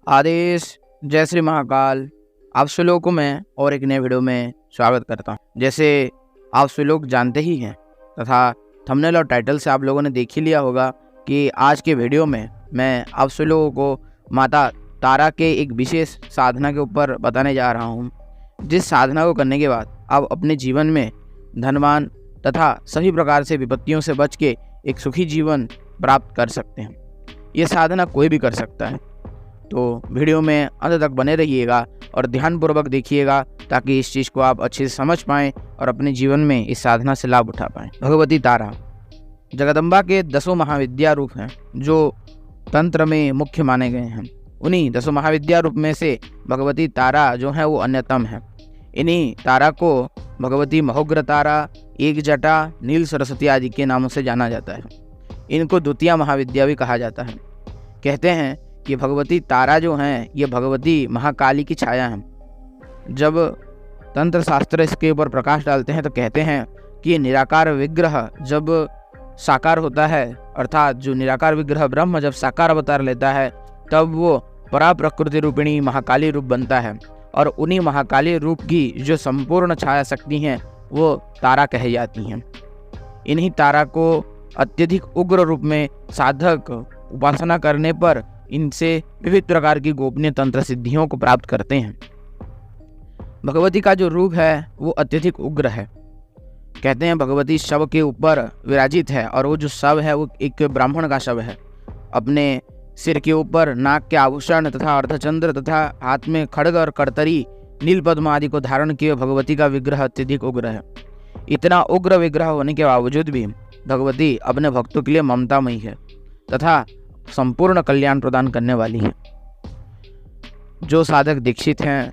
आदेश जय श्री महाकाल। आप सभी लोगों को मैं और एक नए वीडियो में स्वागत करता हूं। जैसे आप सभी लोग जानते ही हैं तथा थंबनेल और टाइटल से आप लोगों ने देख ही लिया होगा कि आज के वीडियो में मैं आप सभी लोगों को माता तारा के एक विशेष साधना के ऊपर बताने जा रहा हूं, जिस साधना को करने के बाद आप अपने जीवन में धनवान तथा सभी प्रकार से विपत्तियों से बच के एक सुखी जीवन प्राप्त कर सकते हैं। ये साधना कोई भी कर सकता है, तो वीडियो में अंत तक बने रहिएगा और ध्यानपूर्वक देखिएगा ताकि इस चीज़ को आप अच्छे से समझ पाएँ और अपने जीवन में इस साधना से लाभ उठा पाएँ। भगवती तारा जगदम्बा के 10 महाविद्या रूप हैं जो तंत्र में मुख्य माने गए हैं। उन्हीं 10 महाविद्या रूप में से भगवती तारा जो है वो अन्यतम है। इन्हीं तारा को भगवती महोग्र तारा, एक जटा, नील सरस्वती आदि के नामों से जाना जाता है। इनको द्वितीय महाविद्या भी कहा जाता है। कहते हैं कि भगवती तारा जो हैं ये भगवती महाकाली की छाया हैं। जब तंत्र शास्त्र इसके ऊपर प्रकाश डालते हैं तो कहते हैं कि निराकार विग्रह जब साकार होता है, अर्थात जो निराकार विग्रह ब्रह्म जब साकार अवतार लेता है तब वो परा प्रकृति रूपिणी महाकाली रूप बनता है और उन्हीं महाकाली रूप की जो संपूर्ण छाया शक्ति हैं वो तारा कही जाती हैं। इन्हीं तारा को अत्यधिक उग्र रूप में साधक उपासना करने पर इनसे विविध प्रकार की गोपनीय तंत्र सिद्धियों को प्राप्त करते हैं। भगवती का जो रूप है वो अत्यधिक उग्र है। कहते हैं भगवती शव के ऊपर विराजित है और वो जो शव है वो एक ब्राह्मण का शव है। अपने सिर के ऊपर नाक के आभूषण तथा अर्धचंद्र तथा हाथ में खड्ग और करतरी, नील पद्म आदि को धारण किए भगवती का विग्रह अत्यधिक उग्र है। इतना उग्र विग्रह होने के बावजूद भी भगवती अपने भक्तों के लिए ममतामयी है तथा संपूर्ण कल्याण प्रदान करने वाली है। जो साधक दीक्षित हैं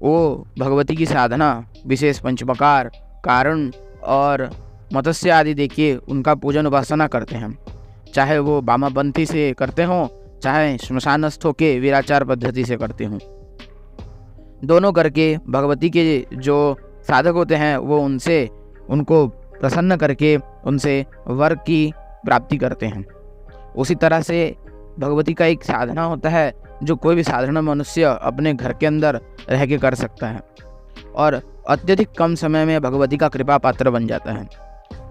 वो भगवती की साधना विशेष पंचमकार, कारण और मत्स्य आदि देखिए उनका पूजन उपासना करते हैं। चाहे वो वामापंथी से करते हों, चाहे श्मशानस्थ होके वीराचार पद्धति से करते हों, दोनों करके भगवती के जो साधक होते हैं वो उनको प्रसन्न करके उनसे वर की प्राप्ति करते हैं। उसी तरह से भगवती का एक साधना होता है जो कोई भी साधारण मनुष्य अपने घर के अंदर रह के कर सकता है और अत्यधिक कम समय में भगवती का कृपा पात्र बन जाता है।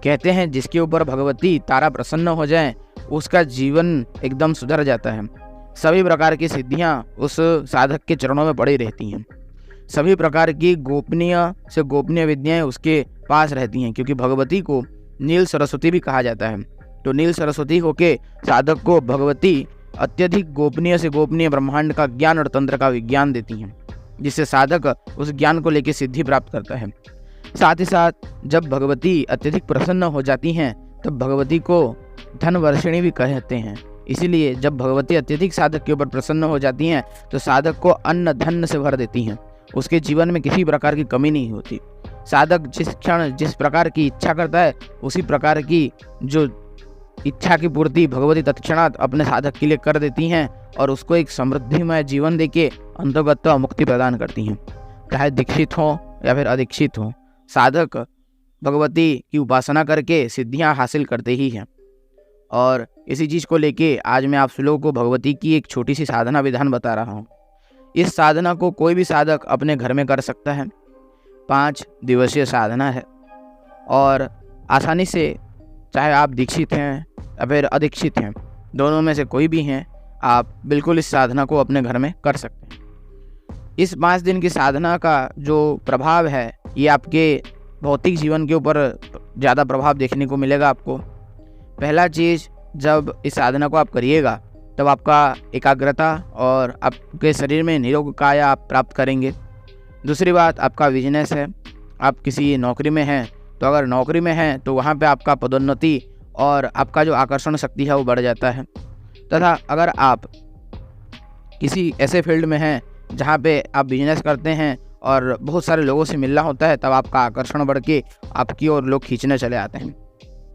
कहते हैं जिसके ऊपर भगवती तारा प्रसन्न हो जाए उसका जीवन एकदम सुधर जाता है। सभी प्रकार की सिद्धियां उस साधक के चरणों में पड़ी रहती हैं। सभी प्रकार की गोपनीय से गोपनीय विद्याएं उसके पास रहती हैं, क्योंकि भगवती को नील सरस्वती भी कहा जाता है। तो नील सरस्वती होके साधक को भगवती अत्यधिक गोपनीय से गोपनीय ब्रह्मांड का ज्ञान और तंत्र का विज्ञान देती हैं, जिससे साधक उस ज्ञान को लेकर सिद्धि प्राप्त करता है। साथ ही साथ जब भगवती अत्यधिक प्रसन्न हो जाती हैं तब भगवती को धन वर्षिणी भी कहते हैं। इसीलिए जब भगवती अत्यधिक साधक के ऊपर प्रसन्न हो जाती हैं तो साधक को अन्न धन से भर देती हैं। उसके जीवन में किसी प्रकार की कमी नहीं होती। साधक जिस क्षण जिस प्रकार की इच्छा करता है उसी प्रकार की जो इच्छा की पूर्ति भगवती तत्क्षणात अपने साधक के लिए कर देती हैं और उसको एक समृद्धिमय जीवन देके अंतर्गत मुक्ति प्रदान करती हैं। चाहे दीक्षित हो या फिर अदीक्षित हो, साधक भगवती की उपासना करके सिद्धियां हासिल करते ही हैं। और इसी चीज़ को लेके आज मैं आप लोगों को भगवती की एक छोटी सी साधना विधान बता रहा हूँ। इस साधना को कोई भी साधक अपने घर में कर सकता है। 5 दिवसीय साधना है और आसानी से, चाहे आप दीक्षित हैं या फिर अदीक्षित हैं, दोनों में से कोई भी हैं, आप बिल्कुल इस साधना को अपने घर में कर सकते हैं। इस 5 दिन की साधना का जो प्रभाव है ये आपके भौतिक जीवन के ऊपर ज़्यादा प्रभाव देखने को मिलेगा आपको। पहला चीज़, जब इस साधना को आप करिएगा तब आपका एकाग्रता और आपके शरीर में निरोग काया आप प्राप्त करेंगे। दूसरी बात, आपका बिजनेस है, आप किसी नौकरी में हैं तो अगर नौकरी में हैं तो वहाँ पे आपका पदोन्नति और आपका जो आकर्षण शक्ति है वो बढ़ जाता है। तथा अगर आप किसी ऐसे फील्ड में हैं जहाँ पे आप बिजनेस करते हैं और बहुत सारे लोगों से मिलना होता है तब आपका आकर्षण बढ़ के आपकी ओर लोग खींचने चले आते हैं।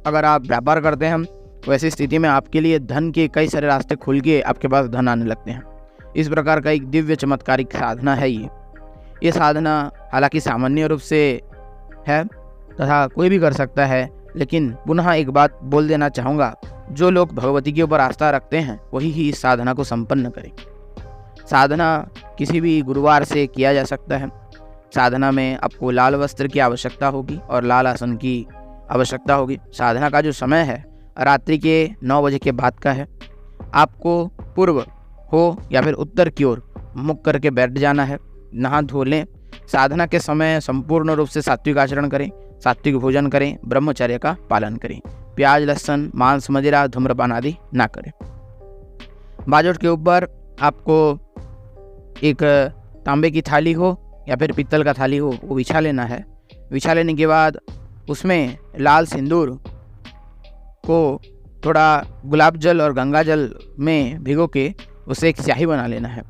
अगर आप व्यापार करते हैं तो ऐसी स्थिति में आपके लिए धन के कई सारे रास्ते खुल के आपके पास धन आने लगते हैं। इस प्रकार का एक दिव्य चमत्कारिक साधना है ये साधना हालांकि सामान्य रूप से है तथा कोई भी कर सकता है, लेकिन पुनः एक बात बोल देना चाहूँगा, जो लोग भगवती के ऊपर आस्था रखते हैं वही ही इस साधना को संपन्न करें। साधना किसी भी गुरुवार से किया जा सकता है। साधना में आपको लाल वस्त्र की आवश्यकता होगी और लाल आसन की आवश्यकता होगी। साधना का जो समय है रात्रि के 9 बजे के बाद का है। आपको पूर्व हो या फिर उत्तर की ओर मुख करके बैठ जाना है। नहा धो लें। साधना के समय संपूर्ण रूप से सात्विक आचरण करें, सात्विक भोजन करें, ब्रह्मचर्य का पालन करें। प्याज, लहसुन, मांस, मदिरा, धूम्रपान आदि ना करें। बाजोट के ऊपर आपको एक तांबे की थाली हो या फिर पीतल का थाली हो वो बिछा लेना है। बिछा लेने के बाद उसमें लाल सिंदूर को थोड़ा गुलाब जल और गंगा जल में भिगो के उसे एक स्याही बना लेना है।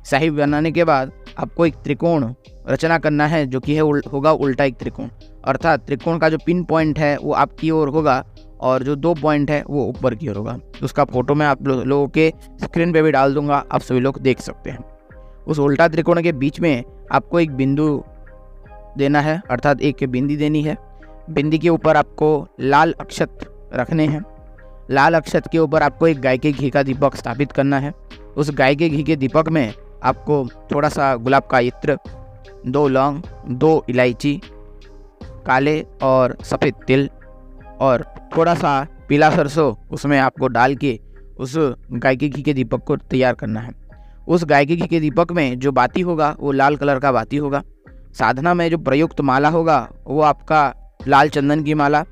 स्याही बनाने के बाद आपको एक त्रिकोण रचना करना है जो कि होगा उल्टा एक त्रिकोण, अर्थात त्रिकोण का जो पिन पॉइंट है वो आपकी ओर होगा और जो 2 पॉइंट है वो ऊपर की ओर होगा। उसका फोटो मैं आप लोगों के स्क्रीन पे भी डाल दूंगा, आप सभी लोग देख सकते हैं। उस उल्टा त्रिकोण के बीच में आपको एक बिंदु देना है, अर्थात एक बिंदी देनी है। बिंदी के ऊपर आपको लाल अक्षत रखने हैं। लाल अक्षत के ऊपर आपको एक गाय के घी का दीपक स्थापित करना है। उस गाय के घी के दीपक में आपको थोड़ा सा गुलाब का इत्र, 2 लौंग, 2 इलायची, काले और सफ़ेद तिल और थोड़ा सा पीला सरसों उसमें आपको डाल के उस गाय के घी के दीपक को तैयार करना है। उस गाय के घी के दीपक में जो बाती होगा वो लाल कलर का बाती होगा। साधना में जो प्रयुक्त माला होगा वो आपका लाल चंदन की माला,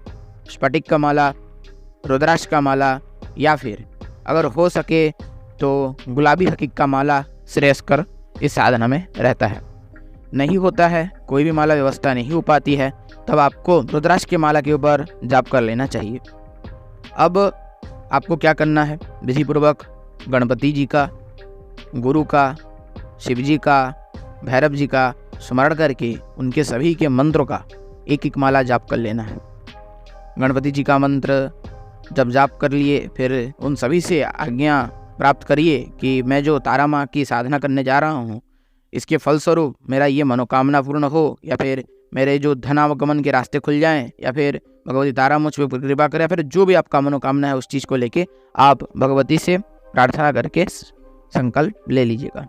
स्फटिक का माला, रुद्राक्ष का माला या फिर अगर हो सके तो गुलाबी हकीक का माला श्रेयस्कर इस साधना में रहता है। नहीं होता है, कोई भी माला व्यवस्था नहीं हो पाती है, तब आपको रुद्राक्ष के माला के ऊपर जाप कर लेना चाहिए। अब आपको क्या करना है, विधिपूर्वक गणपति जी का, गुरु का, शिव जी का, भैरव जी का स्मरण करके उनके सभी के मंत्रों का एक एक माला जाप कर लेना है। गणपति जी का मंत्र जब जाप कर लिए फिर उन सभी से आज्ञा प्राप्त करिए कि मैं जो तारा माँ की साधना करने जा रहा हूँ इसके फलस्वरूप मेरा ये मनोकामना पूर्ण हो, या फिर मेरे जो धनागमन के रास्ते खुल जाएं, या फिर भगवती तारा मुझ पर कृपा करे, या फिर जो भी आपका मनोकामना है उस चीज़ को लेके आप भगवती से प्रार्थना करके संकल्प ले लीजिएगा।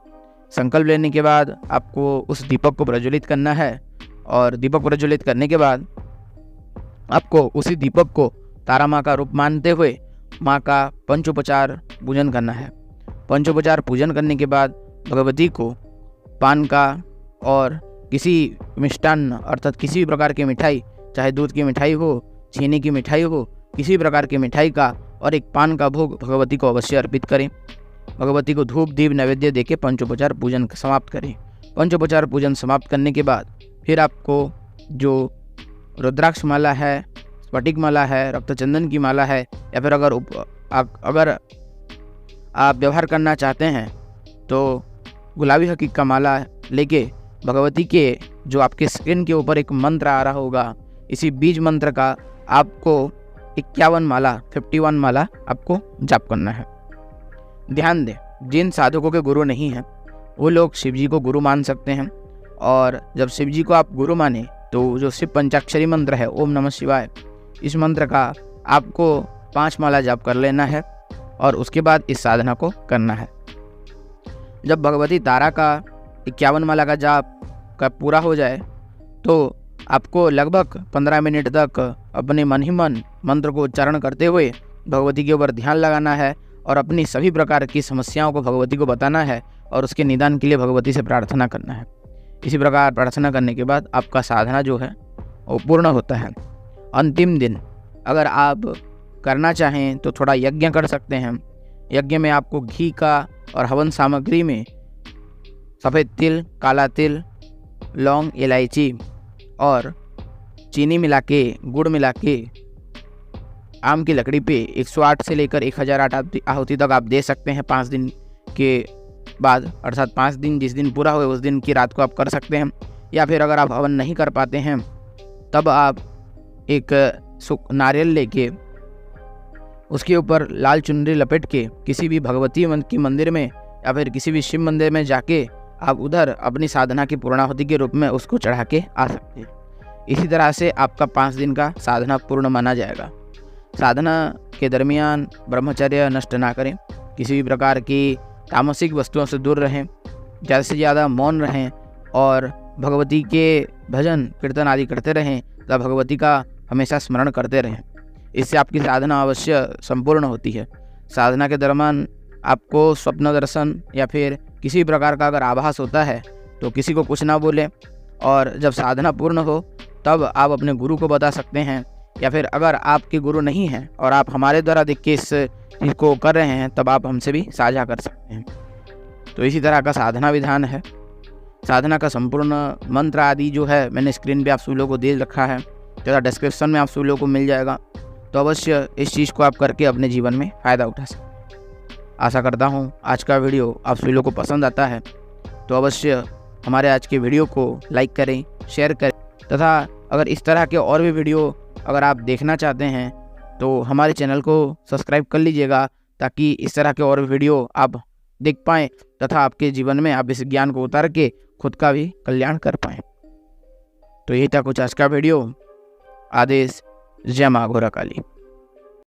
संकल्प लेने के बाद आपको उस दीपक को प्रज्वलित करना है और दीपक प्रज्वलित करने के बाद आपको उसी दीपक को तारा माँ का रूप मानते हुए माँ का पंचोपचार पूजन करना है। पंचोपचार पूजन करने के बाद भगवती को पान का और किसी मिष्टान्न अर्थात किसी भी प्रकार की मिठाई, चाहे दूध की मिठाई हो, चीनी की मिठाई हो, किसी प्रकार की मिठाई का और एक पान का भोग भगवती को अवश्य अर्पित करें। भगवती को धूप दीप नैवेद्य देके पंचोपचार पूजन समाप्त करें। पंचोपचार पूजन समाप्त करने के बाद फिर आपको जो रुद्राक्ष माला है, स्फटिक माला है, रक्तचंदन की माला है, या फिर अगर आप व्यवहार करना चाहते हैं तो गुलाबी हकीक का माला लेके भगवती के जो आपके स्क्रीन के ऊपर एक मंत्र आ रहा होगा, इसी बीज मंत्र का आपको 51 माला आपको जाप करना है। ध्यान दें, जिन साधकों के गुरु नहीं हैं वो लोग शिव जी को गुरु मान सकते हैं, और जब शिव जी को आप गुरु माने तो जो शिव पंचाक्षरी मंत्र है ओम नमः शिवाय, इस मंत्र का आपको 5 माला जाप कर लेना है और उसके बाद इस साधना को करना है। जब भगवती तारा का 51 माला का जाप का पूरा हो जाए तो आपको लगभग 15 मिनट तक अपने मन ही मन मंत्र को उच्चारण करते हुए भगवती के ऊपर ध्यान लगाना है और अपनी सभी प्रकार की समस्याओं को भगवती को बताना है और उसके निदान के लिए भगवती से प्रार्थना करना है। इसी प्रकार प्रार्थना करने के बाद आपका साधना जो है वो पूर्ण होता है। अंतिम दिन अगर आप करना चाहें तो थोड़ा यज्ञ कर सकते हैं। यज्ञ में आपको घी का और हवन सामग्री में सफ़ेद तिल, काला तिल, लौंग, इलायची और चीनी मिला के, गुड़ मिला के आम की लकड़ी पे 108 से लेकर 1008 आहुति तक आप दे सकते हैं 5 दिन के बाद, अर्थात 5 दिन जिस दिन पूरा हुए उस दिन की रात को आप कर सकते हैं। या फिर अगर आप हवन नहीं कर पाते हैं तब आप एक नारियल लेके उसके ऊपर लाल चुनरी लपेट के किसी भी भगवती की मंदिर में या फिर किसी भी शिव मंदिर में जाके आप उधर अपनी साधना की पूर्णाहुति के रूप में उसको चढ़ा के आ सकते हैं। इसी तरह से आपका 5 दिन का साधना पूर्ण माना जाएगा। साधना के दरमियान ब्रह्मचर्य नष्ट ना करें, किसी भी प्रकार की तामसिक वस्तुओं से दूर रहें, ज़्यादा से ज़्यादा मौन रहें और भगवती के भजन कीर्तन आदि करते रहें तथा भगवती का हमेशा स्मरण करते रहें। इससे आपकी साधना अवश्य संपूर्ण होती है। साधना के दरम्यान आपको स्वप्न दर्शन या फिर किसी प्रकार का अगर आभास होता है तो किसी को कुछ ना बोलें, और जब साधना पूर्ण हो तब आप अपने गुरु को बता सकते हैं, या फिर अगर आपके गुरु नहीं हैं और आप हमारे द्वारा देख के इस चीज़ को कर रहे हैं तब आप हमसे भी साझा कर सकते हैं। तो इसी तरह का साधना विधान है। साधना का संपूर्ण मंत्र आदि जो है मैंने स्क्रीन पे आप सभी लोगों को दे रखा है तथा डिस्क्रिप्शन में आप सभी लोगों को मिल जाएगा। तो अवश्य इस चीज़ को आप करके अपने जीवन में फ़ायदा उठा सकते हैं। आशा करता हूँ आज का वीडियो आप सभी लोगों को पसंद आता है। तो अवश्य हमारे आज के वीडियो को लाइक करें, शेयर करें तथा अगर इस तरह के और भी वीडियो अगर आप देखना चाहते हैं तो हमारे चैनल को सब्सक्राइब कर लीजिएगा, ताकि इस तरह के और भी वीडियो आप देख पाएँ तथा आपके जीवन में आप इस ज्ञान को उतार के खुद का भी कल्याण कर पाएँ। तो यही था कुछ आज का वीडियो। आदेश। जय माँ घोरा काली।